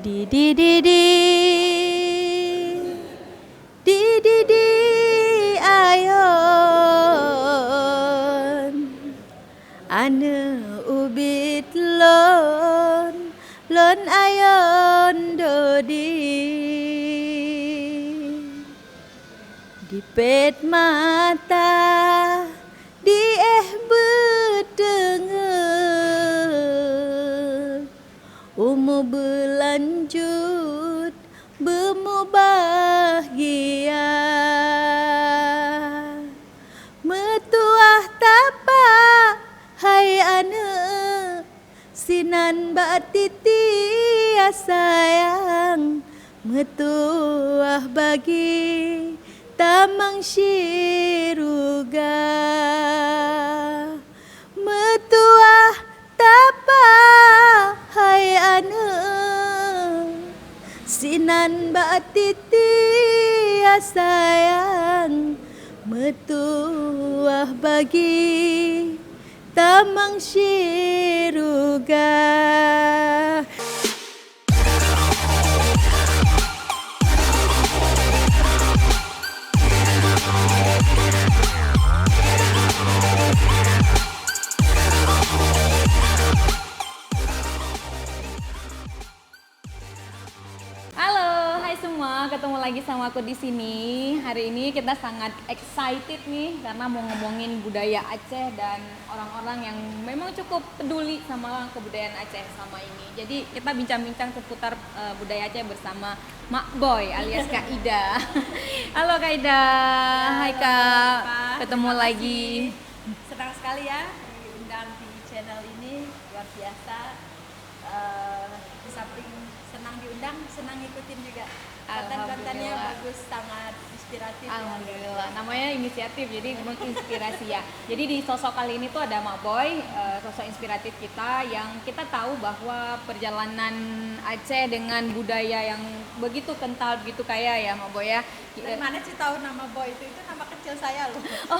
Di di di di di di di ayon ane ubit lon ayon dodi di pet mata di betengah umu berlanjut bemu bahagia metuah tapa hai ane sinan batiti ya sayang metuah bagi tamang syiruga metuah tapa hai ane sinan batiti ya sayang metuah bagi tamang syiruga. Halo, hai semua, ketemu lagi sama aku di sini. Hari ini kita sangat excited nih karena mau ngomongin budaya Aceh dan orang-orang yang memang cukup peduli sama kebudayaan Aceh selama ini. Jadi kita bincang-bincang seputar budaya Aceh bersama Mak Boy alias Kak Ida. Halo Kak Ida, hai Kak, ketemu lagi. Senang sekali ya diundang di channel ini, luar biasa. Di samping senang diundang, senang ngikutin juga. Konten-kontennya bagus, sangat inspiratif. Alhamdulillah, namanya inisiatif, jadi menginspirasi ya. Jadi di sosok kali ini tuh ada Mak Boy, sosok inspiratif kita yang kita tahu bahwa perjalanan Aceh dengan budaya yang begitu kental, begitu kaya ya Mak Boy ya. Dari mana sih tahu nama Boy itu nama kecil saya loh. Oh.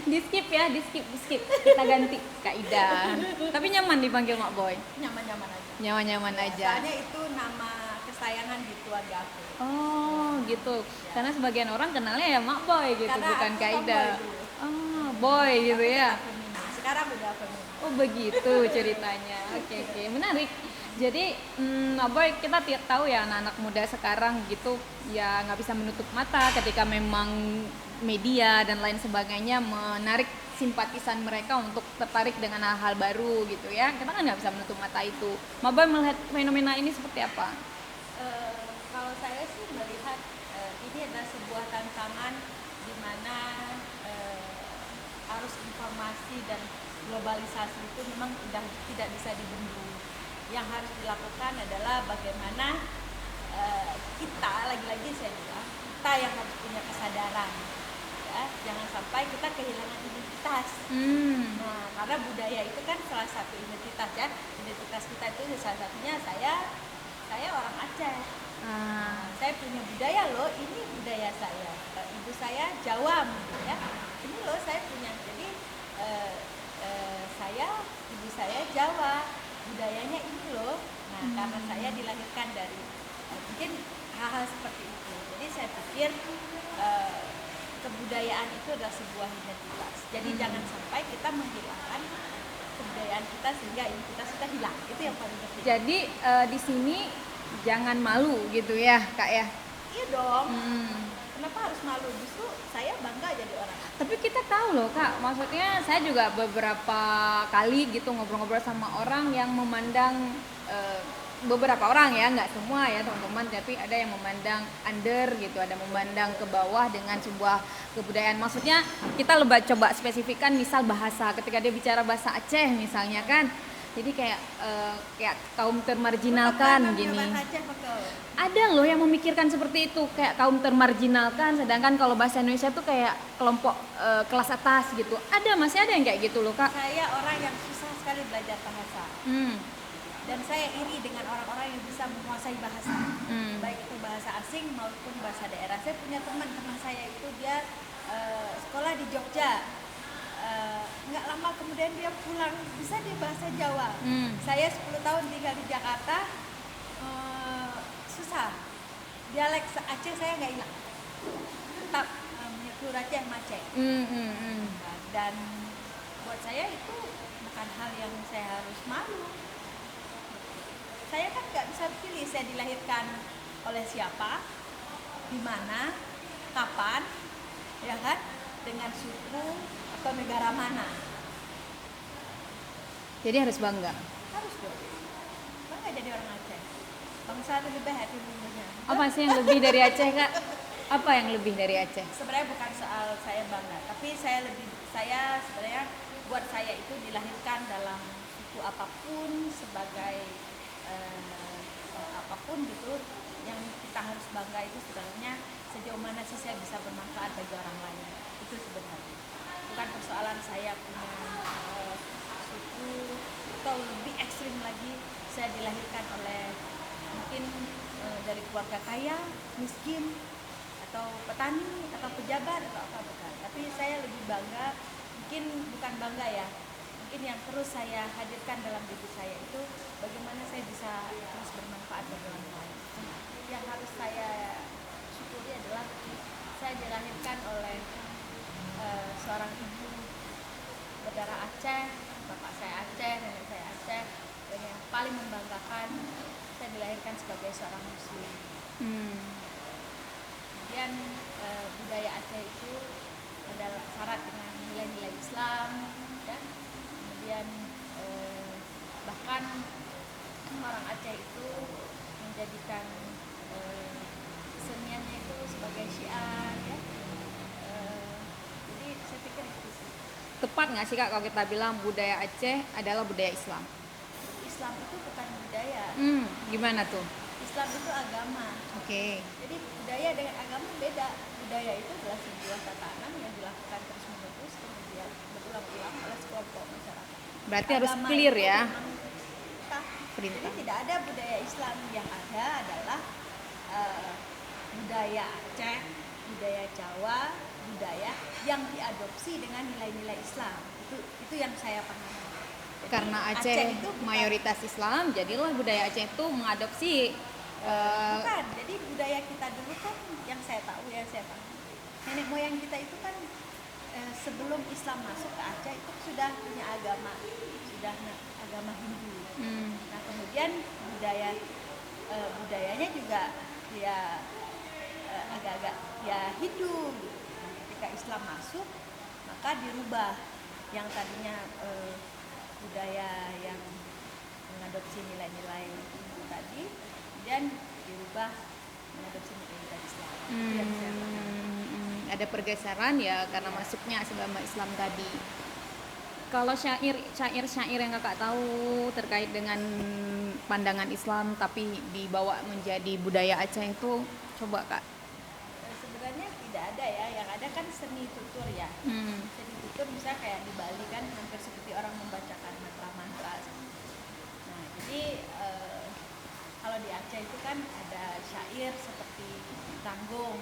Di skip ya, di skip. Kita ganti Kak Ida. Tapi nyaman dipanggil Mak Boy. Nyaman-nyaman aja. Nyaman-nyaman aja. Soalnya itu nama kesayangan di keluarga aku. Oh, gitu. Karena sebagian orang kenalnya ya Mak Boy gitu, Karena bukan aku Kak tomboy Ida. dulu. Oh, Boy gitu ya. Sekarang udah feminim. Oh, begitu ceritanya. Oke, menarik. Jadi, Mak Boy, kita tahu ya anak-anak muda sekarang gitu ya nggak bisa menutup mata ketika memang media dan lain sebagainya menarik simpatisan mereka untuk tertarik dengan hal-hal baru gitu ya. Kita kan nggak bisa menutup mata itu. Mak Boy melihat fenomena ini seperti apa? Kalau saya sih melihat ini adalah sebuah tantangan di mana arus informasi dan globalisasi itu memang sudah tidak bisa dibendung. Yang harus dilakukan adalah bagaimana kita, lagi-lagi saya bilang, kita yang harus punya kesadaran. Ya, jangan sampai kita kehilangan identitas. Nah, karena budaya itu kan salah satu identitas ya. Identitas kita itu salah satunya saya orang Aceh. Saya punya budaya loh, ini budaya saya. Ibu saya Jawa gitu ya. Ini loh saya punya. Jadi ibu saya Jawa, budayanya ini loh. Nah, karena saya dilahirkan dari mungkin hal-hal seperti itu. Jadi saya pikir kebudayaan itu adalah sebuah identitas. Jadi jangan sampai kita menghilangkan kebudayaan kita sehingga identitas kita hilang. Itu yang paling penting. Jadi di sini jangan malu gitu ya Kak ya? Iya dong. Kenapa harus malu? Justru saya bangga jadi orang. Tapi kita tahu loh Kak, maksudnya saya juga beberapa kali gitu ngobrol-ngobrol sama orang yang memandang beberapa orang ya, nggak semua ya teman-teman, tapi ada yang memandang under gitu, ada memandang ke bawah dengan sebuah kebudayaan. Maksudnya kita coba spesifikkan misal bahasa, ketika dia bicara bahasa Aceh misalnya kan, jadi kayak kaum termarginalkan gini. Ada loh yang memikirkan seperti itu, kayak kaum termarginalkan, sedangkan kalau bahasa Indonesia tuh kayak kelompok kelas atas gitu. Masih ada yang kayak gitu loh Kak. Saya orang yang susah sekali belajar bahasa. Dan saya iri dengan orang-orang yang bisa menguasai bahasa, baik itu bahasa asing maupun bahasa daerah. Saya punya teman saya itu dia sekolah di Jogja, nggak lama kemudian dia pulang bisa dia bahasa Jawa. Saya 10 tahun tinggal di Jakarta, bisa. Dialek Aceh saya nggak hilang, tetap menyebut Aceh sama Aceh. Dan buat saya itu bukan hal yang saya harus malu. Saya kan nggak bisa pilih saya dilahirkan oleh siapa, di mana, kapan, ya kan, dengan suku atau negara mana. Jadi harus bangga. Harus dong, bangga jadi orang Aceh. Bangsa lebih baik dulunya. Apa sih yang lebih dari Aceh, Kak? Apa yang lebih dari Aceh? Sebenarnya bukan soal saya bangga, tapi saya sebenarnya buat saya itu dilahirkan dalam suku apapun sebagai apapun gitu, yang kita harus bangga itu sebenarnya sejauh mana sih saya bisa bermanfaat bagi orang lain. Itu sebenarnya bukan persoalan saya punya suku, atau lebih ekstrim lagi saya dilahirkan oleh mungkin dari keluarga kaya, miskin, atau petani, atau pejabat, atau apa, bukan. Tapi saya lebih bangga, mungkin bukan bangga ya, mungkin yang terus saya hadirkan dalam diri saya itu bagaimana saya bisa terus bermanfaat bagi orang lain. Yang harus saya syukuri adalah saya dilahirkan oleh seorang ibu berdarah Aceh, bapak saya Aceh, nenek saya Aceh, dan yang paling membanggakan saya dilahirkan sebagai seorang muslim. Kemudian budaya Aceh itu adalah syarat dengan nilai-nilai Islam, ya. Kemudian bahkan orang Aceh itu menjadikan keseniannya itu sebagai syiar, ya. Jadi saya pikir itu sih. Tepat nggak sih, Kak, kalau kita bilang budaya Aceh adalah budaya Islam? Islam itu bukan budaya. Gimana tuh? Islam itu agama. Oke. Jadi budaya dengan agama beda. Budaya itu adalah sebuah tatanan yang dilakukan terus-menerus, kemudian berulang-ulang oleh sekelompok masyarakat. Berarti harus Agama clear itu ya. memang perintah. Jadi tidak ada budaya Islam, yang ada adalah budaya Aceh, budaya Jawa, budaya yang diadopsi dengan nilai-nilai Islam. Itu yang saya pahami. Jadi, Karena Aceh itu bukan, mayoritas Islam, jadilah budaya Aceh itu mengadopsi bukan. Jadi budaya kita dulu kan yang saya tahu, ya saya pahami, nenek moyang kita itu kan sebelum Islam masuk ke Aceh itu sudah punya agama, sudah agama Hindu. Nah kemudian budayanya juga ya agak-agak ya Hindu. Nah, ketika Islam masuk maka dirubah yang tadinya budaya yang mengadopsi nilai-nilai Hindu tadi, kemudian dirubah mengadopsi nilai-nilai Islam. Itu yang saya pahami. Ada pergeseran ya karena masuknya agama Islam tadi. Kalau syair yang Kakak tahu terkait dengan pandangan Islam tapi dibawa menjadi budaya Aceh itu, coba Kak. Sebenarnya tidak ada ya, yang ada kan seni tutur ya. Seni tutur misalnya kayak di Bali kan hampir seperti orang membacakan mantra-mantra. Nah jadi kalau di Aceh itu kan ada syair seperti Ranggong.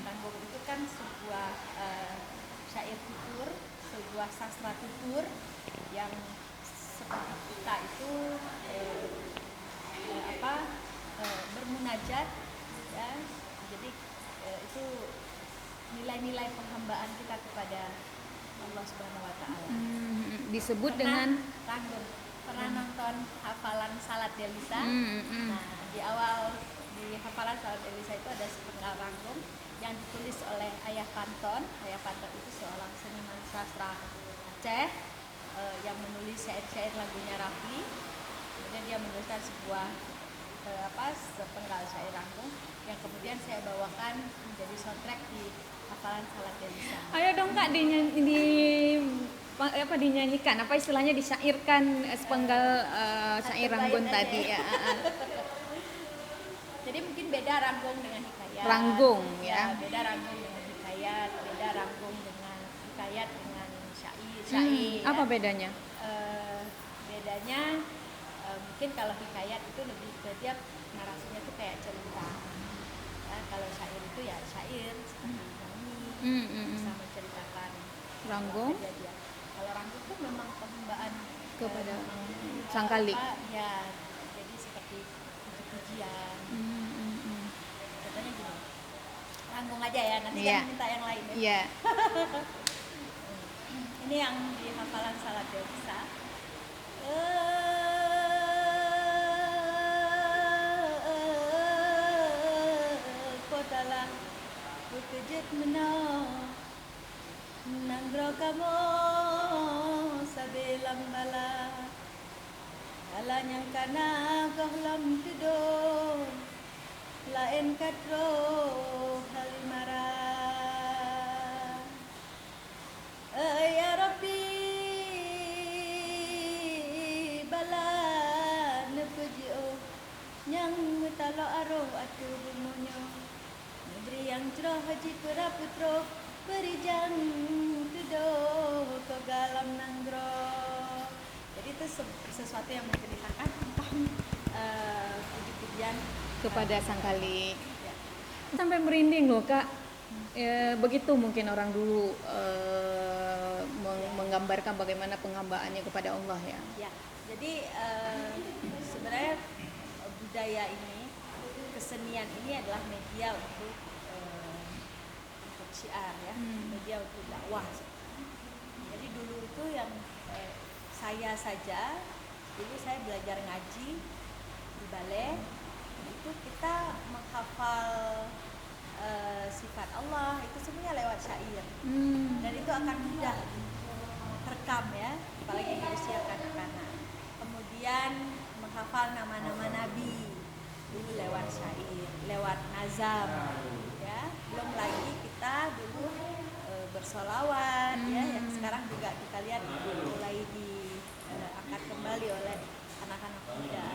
Ranggong itu kan sebuah syair tutur, sebuah sastra tutur yang seperti kita itu bermunajat, ya. Jadi itu nilai-nilai penghambaan kita kepada Allah Subhanahu Wa Taala. Disebut dengan Ranggong. Pernah nonton hafalan Salat Delisa? Nah, di awal di hafalan Salat Delisa itu ada sepenggal ranggong yang ditulis oleh Ayah Panton. Ayah Panton itu seorang seniman sastra Aceh yang menulis syair-syair lagunya Rafi. Kemudian dia menuliskan sebuah sepenggal syair ranggong yang kemudian saya bawakan menjadi soundtrack di hafalan Salat Delisa. Ayo dong Kak dinyanyikan, apa istilahnya disyairkan sepenggal syair Ranggong tadi ya. Jadi mungkin beda Ranggong dengan hikayat. Ranggong ya. Beda Ranggong dengan hikayat, beda Ranggong dengan hikayat dengan syair. Apa bedanya? Bedanya mungkin kalau hikayat itu lebih ke dia narasinya tuh kayak cerita. Ya, kalau syair itu ya syair seperti nyanyi, bisa menceritakan Ranggong. kejadian. Kalau Ranggong itu memang penghambaan kepada sang kali. Ya, jadi seperti puji-pujian. ngomong aja ya, nanti Iya. jangan minta yang lain ya. Iya. Ini yang di hafalan salat Dewisa. Kotalah bukejit menang nanggro kamu sabelang bala ala nyang kana kahlam tidur lain katro halimara ya Rabbi bala nepejio nyang metalo aro atu bumonyo negeri yang cerah haji pura putro berijang tudo ke galam nanggro. Jadi itu sesuatu yang menceritakan tentang puji-pujian Kepada Sang Khalik. ya. Sampai merinding loh Kak. Begitu mungkin orang dulu menggambarkan bagaimana penghambaannya kepada Allah ya. Ya, jadi sebenarnya budaya ini, kesenian ini adalah media untuk syiar ya, media untuk dakwah. Jadi dulu itu yang saya saja, dulu saya belajar ngaji di balai, itu kita menghafal sifat Allah itu semuanya lewat syair, dan itu akan mudah terekam ya, apalagi di usia kanak-kanak. Kemudian menghafal nama-nama nabi dulu lewat syair, lewat nazam ya. Belum lagi kita dulu bersolawat ya, yang sekarang juga kita lihat mulai diangkat kembali oleh anak-anak muda.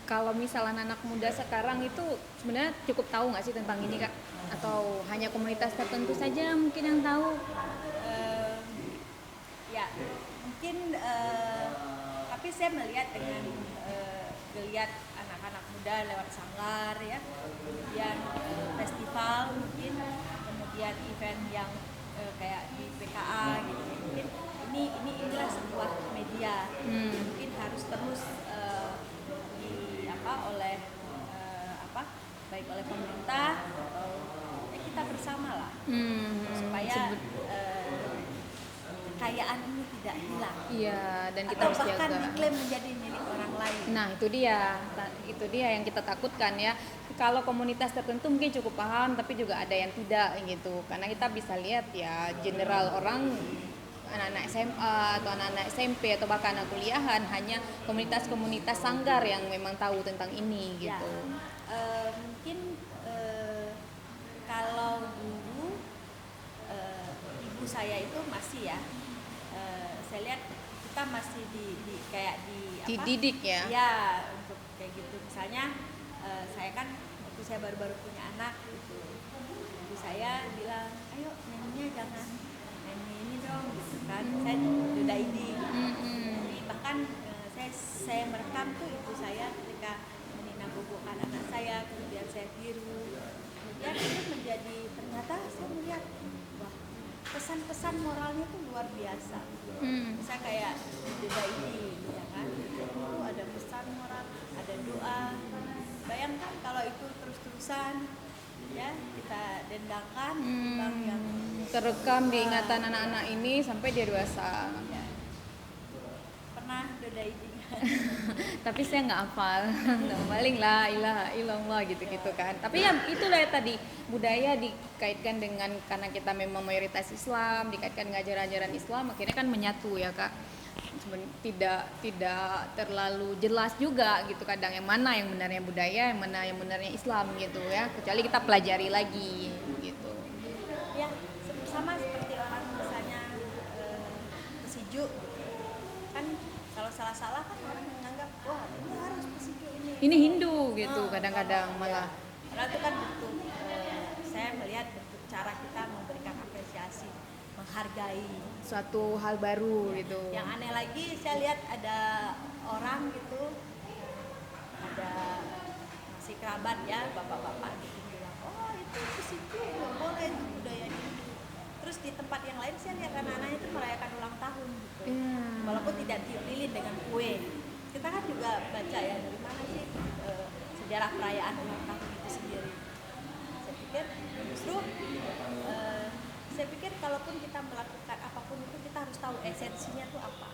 Kalau misalnya anak muda sekarang itu sebenarnya cukup tahu nggak sih tentang ini Kak? Atau hanya komunitas tertentu saja mungkin yang tahu? Ya mungkin tapi saya melihat dengan geliat anak-anak muda lewat sanggar ya, kemudian festival mungkin, kemudian event yang kayak di PKA gitu, mungkin inilah sebuah media mungkin harus terus oleh baik oleh pemerintah atau kita bersama lah supaya kekayaan ini tidak hilang. Iya, dan kita atau harus bahkan jaga. diklaim menjadi milik orang lain. Nah itu dia yang kita takutkan ya. Kalau komunitas tertentu mungkin cukup paham, tapi juga ada yang tidak gitu. Karena kita bisa lihat ya, general orang anak-anak SMA atau anak-anak SMP atau bahkan anak kuliahan hanya komunitas-komunitas sanggar yang memang tahu tentang ini gitu. Ya, mungkin kalau dulu ibu saya itu masih ya, saya lihat kita masih dididik ya. Ya, untuk kayak gitu. Misalnya saya kan waktu saya baru-baru punya anak gitu, ibu saya bilang, ayo nyanyinya jangan nyanyi ini dong gitu kan. Saya udah ini. Jadi bahkan saya merekam tuh ibu saya ketika menina bobokan anak saya, kemudian saya tiru. Kemudian itu menjadi, ternyata saya melihat wah, pesan-pesan moralnya tuh luar biasa. Misalnya kayak beda ini ya kan, itu ada pesan moral, ada doa. Bayangkan kalau itu terus-terusan ya kita dendangkan bang yang terekam di ingatan anak-anak ini sampai dia dewasa. ya. Pernah doda ini Tapi saya nggak hafal. Paling la ilaha illallah gitu-gitu kan. Tapi ya itulah ya tadi, budaya dikaitkan dengan, karena kita memang mayoritas Islam, dikaitkan dengan ajaran-ajaran Islam, akhirnya kan menyatu ya Kak. Tidak terlalu jelas juga gitu kadang yang mana yang benarnya budaya, yang mana yang benarnya Islam gitu ya. Kecuali kita pelajari lagi gitu. ya, sama seperti orang misalnya pesiju kan, kalau salah-salah kan orang menganggap wah ini harus pesiju Ini Hindu gitu kadang-kadang malah. Karena itu kan bentuk saya melihat bentuk cara kita memberikan apresiasi, menghargai Suatu hal baru gitu. Yang aneh lagi saya lihat ada orang gitu, ada masih kerabat ya, bapak-bapak gitu bilang, oh itu pesiju nggak boleh, itu budaya Hindu. Terus di tempat yang lain saya lihat anak-anaknya itu merayakan ulang tahun gitu, walaupun tidak lilin dengan kue. Kita kan juga baca ya, dari mana sih sejarah perayaan ulang tahun itu sendiri. Saya pikir justru saya pikir kalaupun kita melakukan apapun itu kita harus tahu esensinya tuh apa.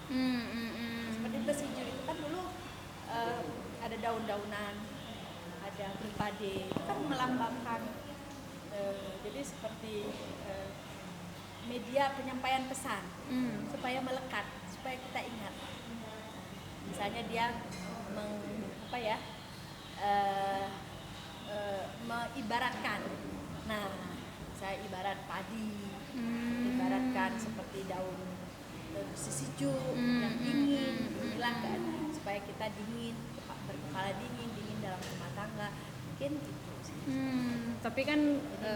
Seperti Pesiju itu kan dulu ada daun-daunan, ada berpade, itu kan melambangkan jadi seperti media penyampaian pesan supaya melekat, supaya kita ingat. Misalnya dia mengibaratkan. Nah, saya ibarat padi, ibaratkan seperti daun sisiju yang dingin, menghilangkan supaya kita dingin, berkepala dingin dalam rumah tangga. Mungkin gitu sih. Tapi kan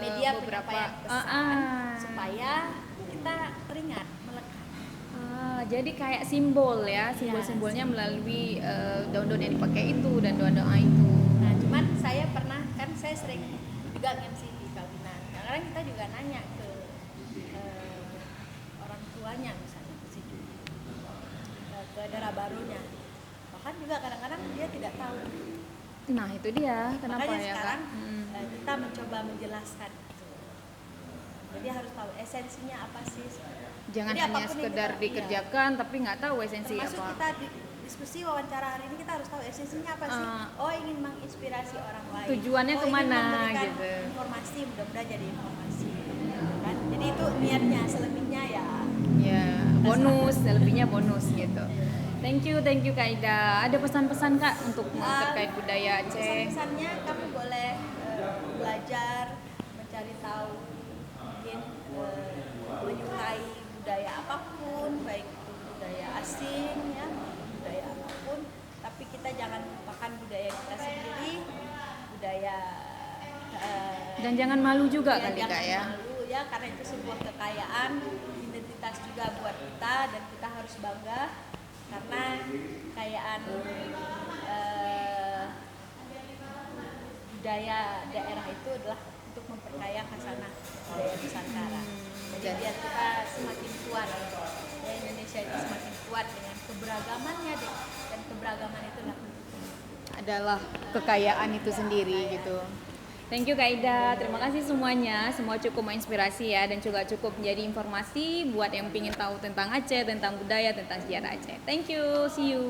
Media beberapa penyampaian pesan supaya kita teringat, melekat. Jadi kayak simbol ya, simbol-simbolnya melalui daun-daun yang dipakai itu dan doa-doa itu. Nah, cuman saya sering juga MC di kawinan. Kadang-kadang kita juga nanya ke orang tuanya misalnya ke situ, ke darah barunya. Bahkan juga kadang-kadang dia tidak tahu. Nah itu dia, kenapa Makanya ya sekarang Kak? kita mencoba menjelaskan itu. Jadi harus tahu esensinya apa sih. Jangan Jadi hanya apapun yang sekedar kita- dikerjakan tapi nggak tahu esensi termasuk apa. kita diskusi wawancara hari ini kita harus tahu esensinya apa sih. Ingin menginspirasi orang lain. Tujuannya ingin kemana, memberikan gitu. informasi, mudah-mudahan jadi informasi. Kan? Jadi itu niatnya, selebihnya ya. Ya, bonus, lebihnya bonus gitu. Thank you Kak Ida. Ada pesan-pesan Kak untuk terkait budaya Aceh? Pesan-pesannya kamu boleh belajar, mencari tahu, mungkin menyukai budaya apapun, baik itu budaya asing ya, budaya apapun, tapi kita jangan lupakan budaya kita sendiri, budaya Dan jangan malu juga kali jangan Kak ya. malu ya, karena itu sebuah kekayaan, identitas juga buat kita dan kita harus bangga karena kekayaan budaya daerah itu adalah untuk memperkaya khasanah budaya Nusantara. Jadi biar kita semakin kuat, ya, Indonesia itu semakin kuat dengan keberagamannya deh. Dan keberagaman itulah Adalah kekayaan itu sendiri gitu. Thank you Kak Ida, terima kasih semuanya. Semua cukup menginspirasi ya dan juga cukup menjadi informasi buat yang ingin tahu tentang Aceh, tentang budaya, tentang sejarah Aceh. Thank you, see you.